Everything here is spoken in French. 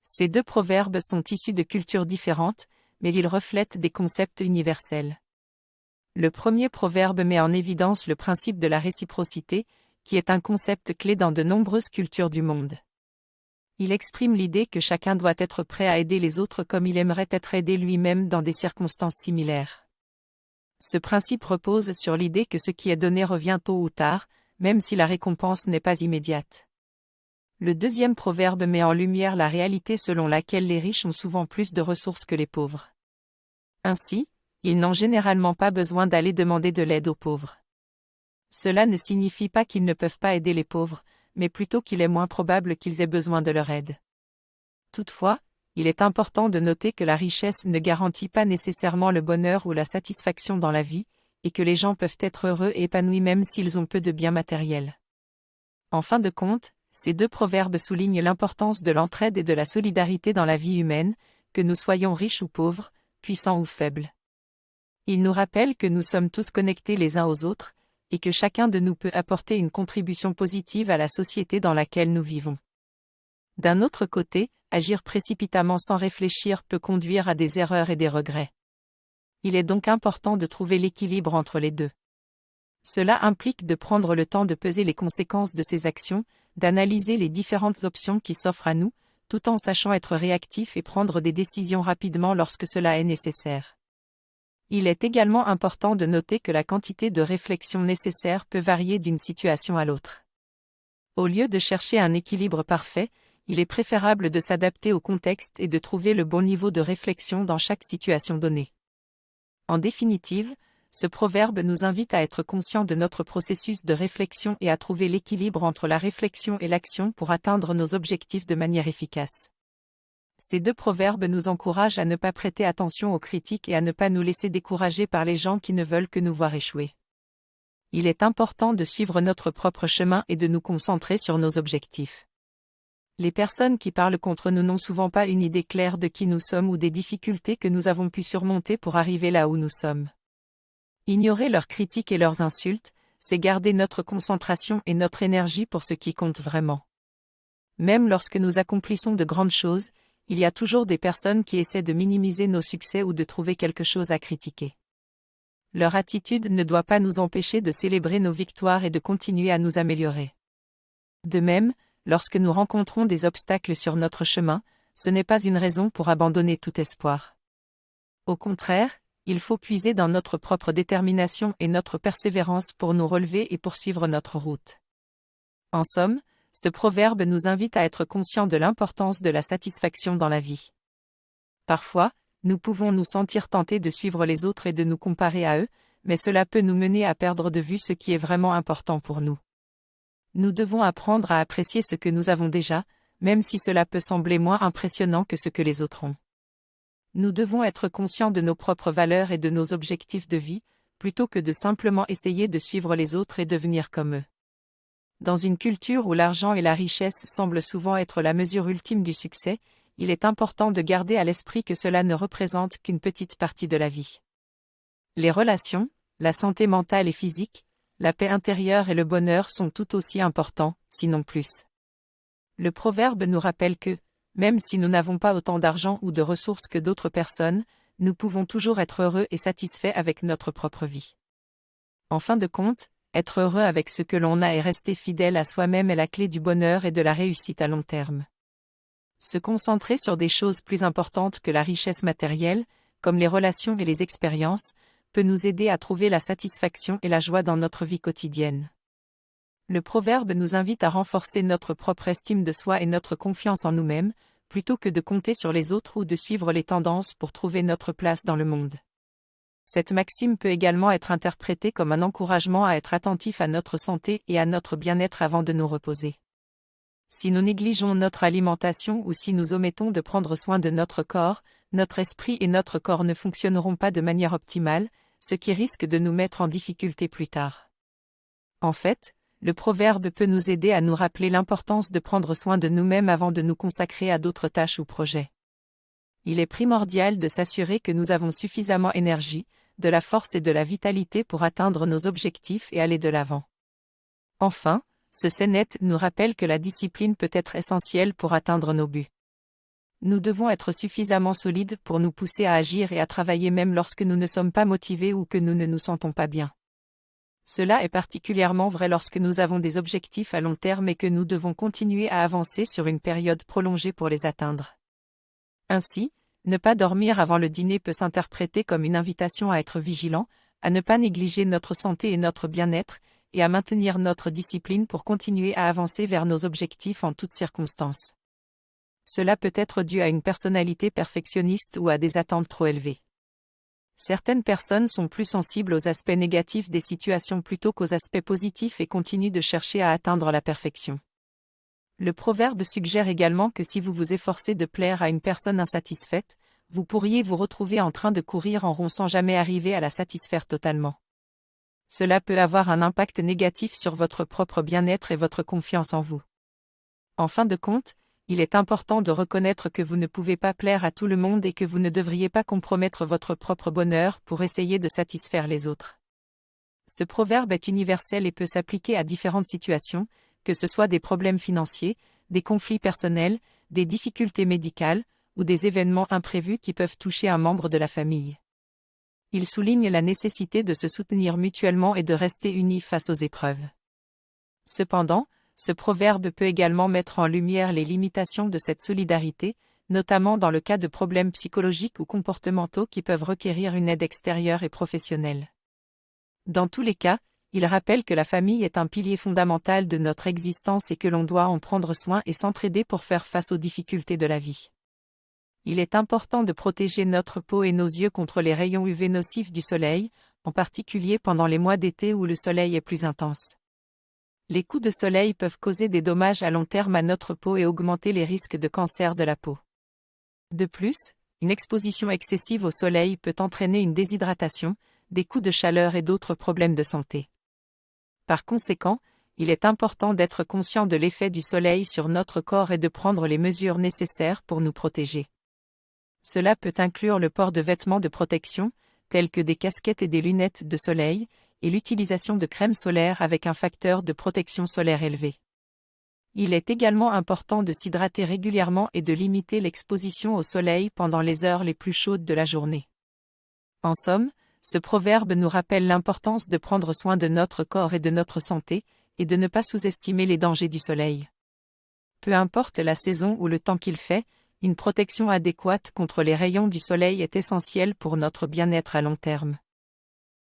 Ces deux proverbes sont issus de cultures différentes, mais ils reflètent des concepts universels. Le premier proverbe met en évidence le principe de la réciprocité, qui est un concept clé dans de nombreuses cultures du monde. Il exprime l'idée que chacun doit être prêt à aider les autres comme il aimerait être aidé lui-même dans des circonstances similaires. Ce principe repose sur l'idée que ce qui est donné revient tôt ou tard, même si la récompense n'est pas immédiate. Le deuxième proverbe met en lumière la réalité selon laquelle les riches ont souvent plus de ressources que les pauvres. Ainsi, ils n'ont généralement pas besoin d'aller demander de l'aide aux pauvres. Cela ne signifie pas qu'ils ne peuvent pas aider les pauvres, mais plutôt qu'il est moins probable qu'ils aient besoin de leur aide. Toutefois, il est important de noter que la richesse ne garantit pas nécessairement le bonheur ou la satisfaction dans la vie, et que les gens peuvent être heureux et épanouis même s'ils ont peu de biens matériels. En fin de compte, ces deux proverbes soulignent l'importance de l'entraide et de la solidarité dans la vie humaine, que nous soyons riches ou pauvres, puissants ou faibles. Ils nous rappellent que nous sommes tous connectés les uns aux autres, et que chacun de nous peut apporter une contribution positive à la société dans laquelle nous vivons. D'un autre côté, agir précipitamment sans réfléchir peut conduire à des erreurs et des regrets. Il est donc important de trouver l'équilibre entre les deux. Cela implique de prendre le temps de peser les conséquences de ses actions, d'analyser les différentes options qui s'offrent à nous, tout en sachant être réactif et prendre des décisions rapidement lorsque cela est nécessaire. Il est également important de noter que la quantité de réflexion nécessaire peut varier d'une situation à l'autre. Au lieu de chercher un équilibre parfait, il est préférable de s'adapter au contexte et de trouver le bon niveau de réflexion dans chaque situation donnée. En définitive, ce proverbe nous invite à être conscients de notre processus de réflexion et à trouver l'équilibre entre la réflexion et l'action pour atteindre nos objectifs de manière efficace. Ces deux proverbes nous encouragent à ne pas prêter attention aux critiques et à ne pas nous laisser décourager par les gens qui ne veulent que nous voir échouer. Il est important de suivre notre propre chemin et de nous concentrer sur nos objectifs. Les personnes qui parlent contre nous n'ont souvent pas une idée claire de qui nous sommes ou des difficultés que nous avons pu surmonter pour arriver là où nous sommes. Ignorer leurs critiques et leurs insultes, c'est garder notre concentration et notre énergie pour ce qui compte vraiment. Même lorsque nous accomplissons de grandes choses, il y a toujours des personnes qui essaient de minimiser nos succès ou de trouver quelque chose à critiquer. Leur attitude ne doit pas nous empêcher de célébrer nos victoires et de continuer à nous améliorer. De même, lorsque nous rencontrons des obstacles sur notre chemin, ce n'est pas une raison pour abandonner tout espoir. Au contraire, il faut puiser dans notre propre détermination et notre persévérance pour nous relever et poursuivre notre route. En somme, ce proverbe nous invite à être conscients de l'importance de la satisfaction dans la vie. Parfois, nous pouvons nous sentir tentés de suivre les autres et de nous comparer à eux, mais cela peut nous mener à perdre de vue ce qui est vraiment important pour nous. Nous devons apprendre à apprécier ce que nous avons déjà, même si cela peut sembler moins impressionnant que ce que les autres ont. Nous devons être conscients de nos propres valeurs et de nos objectifs de vie, plutôt que de simplement essayer de suivre les autres et devenir comme eux. Dans une culture où l'argent et la richesse semblent souvent être la mesure ultime du succès, il est important de garder à l'esprit que cela ne représente qu'une petite partie de la vie. Les relations, la santé mentale et physique, la paix intérieure et le bonheur sont tout aussi importants, sinon plus. Le proverbe nous rappelle que, même si nous n'avons pas autant d'argent ou de ressources que d'autres personnes, nous pouvons toujours être heureux et satisfaits avec notre propre vie. En fin de compte, être heureux avec ce que l'on a et rester fidèle à soi-même est la clé du bonheur et de la réussite à long terme. Se concentrer sur des choses plus importantes que la richesse matérielle, comme les relations et les expériences, peut nous aider à trouver la satisfaction et la joie dans notre vie quotidienne. Le proverbe nous invite à renforcer notre propre estime de soi et notre confiance en nous-mêmes, plutôt que de compter sur les autres ou de suivre les tendances pour trouver notre place dans le monde. Cette maxime peut également être interprétée comme un encouragement à être attentif à notre santé et à notre bien-être avant de nous reposer. Si nous négligeons notre alimentation ou si nous omettons de prendre soin de notre corps, notre esprit et notre corps ne fonctionneront pas de manière optimale, ce qui risque de nous mettre en difficulté plus tard. En fait, le proverbe peut nous aider à nous rappeler l'importance de prendre soin de nous-mêmes avant de nous consacrer à d'autres tâches ou projets. Il est primordial de s'assurer que nous avons suffisamment d'énergie, de la force et de la vitalité pour atteindre nos objectifs et aller de l'avant. Enfin, ce scénette nous rappelle que la discipline peut être essentielle pour atteindre nos buts. Nous devons être suffisamment solides pour nous pousser à agir et à travailler même lorsque nous ne sommes pas motivés ou que nous ne nous sentons pas bien. Cela est particulièrement vrai lorsque nous avons des objectifs à long terme et que nous devons continuer à avancer sur une période prolongée pour les atteindre. Ainsi, ne pas dormir avant le dîner peut s'interpréter comme une invitation à être vigilant, à ne pas négliger notre santé et notre bien-être, et à maintenir notre discipline pour continuer à avancer vers nos objectifs en toutes circonstances. Cela peut être dû à une personnalité perfectionniste ou à des attentes trop élevées. Certaines personnes sont plus sensibles aux aspects négatifs des situations plutôt qu'aux aspects positifs et continuent de chercher à atteindre la perfection. Le proverbe suggère également que si vous vous efforcez de plaire à une personne insatisfaite, vous pourriez vous retrouver en train de courir en rond sans jamais arriver à la satisfaire totalement. Cela peut avoir un impact négatif sur votre propre bien-être et votre confiance en vous. En fin de compte, il est important de reconnaître que vous ne pouvez pas plaire à tout le monde et que vous ne devriez pas compromettre votre propre bonheur pour essayer de satisfaire les autres. Ce proverbe est universel et peut s'appliquer à différentes situations, que ce soit des problèmes financiers, des conflits personnels, des difficultés médicales, ou des événements imprévus qui peuvent toucher un membre de la famille. Il souligne la nécessité de se soutenir mutuellement et de rester unis face aux épreuves. Cependant, ce proverbe peut également mettre en lumière les limitations de cette solidarité, notamment dans le cas de problèmes psychologiques ou comportementaux qui peuvent requérir une aide extérieure et professionnelle. Dans tous les cas, il rappelle que la famille est un pilier fondamental de notre existence et que l'on doit en prendre soin et s'entraider pour faire face aux difficultés de la vie. Il est important de protéger notre peau et nos yeux contre les rayons UV nocifs du soleil, en particulier pendant les mois d'été où le soleil est plus intense. Les coups de soleil peuvent causer des dommages à long terme à notre peau et augmenter les risques de cancer de la peau. De plus, une exposition excessive au soleil peut entraîner une déshydratation, des coups de chaleur et d'autres problèmes de santé. Par conséquent, il est important d'être conscient de l'effet du soleil sur notre corps et de prendre les mesures nécessaires pour nous protéger. Cela peut inclure le port de vêtements de protection, tels que des casquettes et des lunettes de soleil, et l'utilisation de crème solaire avec un facteur de protection solaire élevé. Il est également important de s'hydrater régulièrement et de limiter l'exposition au soleil pendant les heures les plus chaudes de la journée. En somme, ce proverbe nous rappelle l'importance de prendre soin de notre corps et de notre santé, et de ne pas sous-estimer les dangers du soleil. Peu importe la saison ou le temps qu'il fait, une protection adéquate contre les rayons du soleil est essentielle pour notre bien-être à long terme.